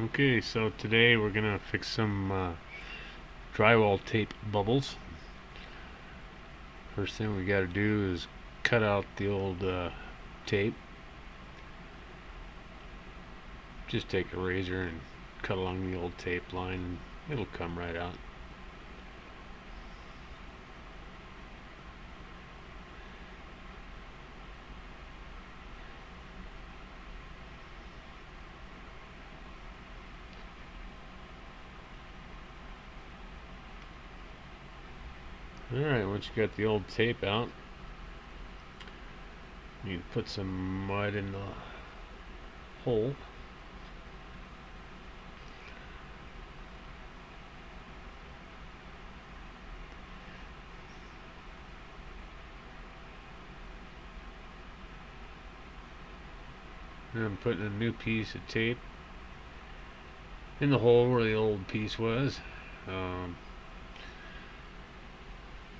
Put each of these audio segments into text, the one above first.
Okay, so today we're gonna fix some drywall tape bubbles. First thing we gotta do is cut out the old tape. Just take a razor and cut along the old tape line and it'll come right out. Alright, once you got the old tape out, you put some mud in the hole. And I'm putting a new piece of tape in the hole where the old piece was.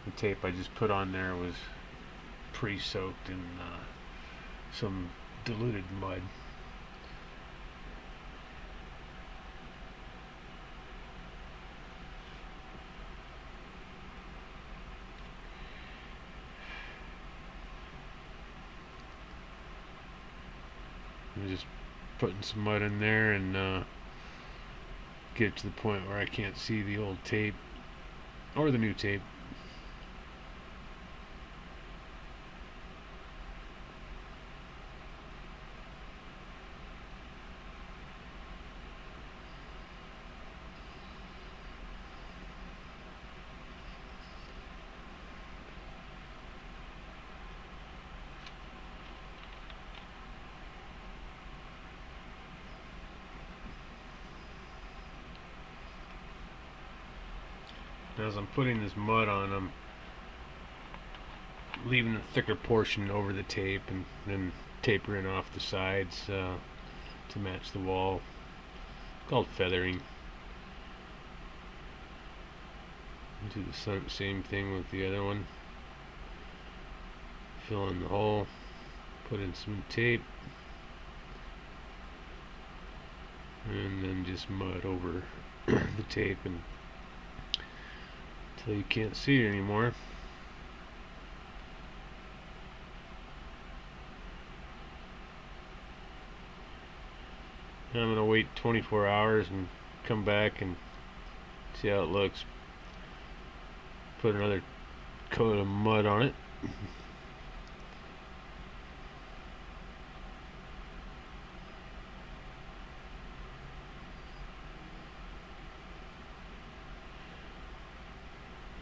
The tape I just put on there was pre-soaked in some diluted mud. I'm just putting some mud in there and get it to the point where I can't see the old tape or the new tape. As I'm putting this mud on, I'm leaving the thicker portion over the tape and then tapering off the sides to match the wall. It's called feathering. Do the same thing with the other one. Fill in the hole, put in some tape, and then just mud over the tape until you can't see it anymore. Now I'm going to wait 24 hours and come back and see how it looks. Put another coat of mud on it.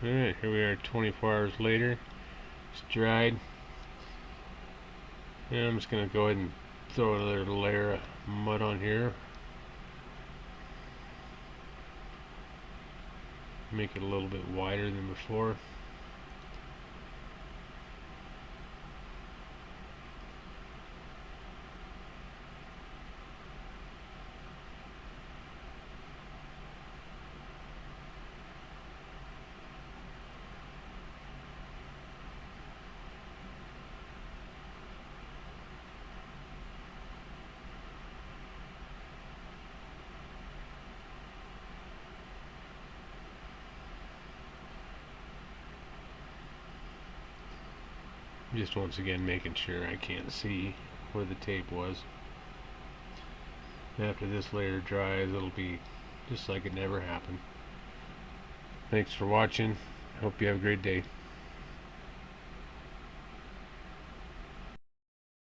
Alright, here we are 24 hours later. It's dried. And I'm just going to go ahead and throw another layer of mud on here. Make it a little bit wider than before. Just once again making sure I can't see where the tape was. After this layer dries, it'll be just like it never happened. Thanks for watching. Hope you have a great day.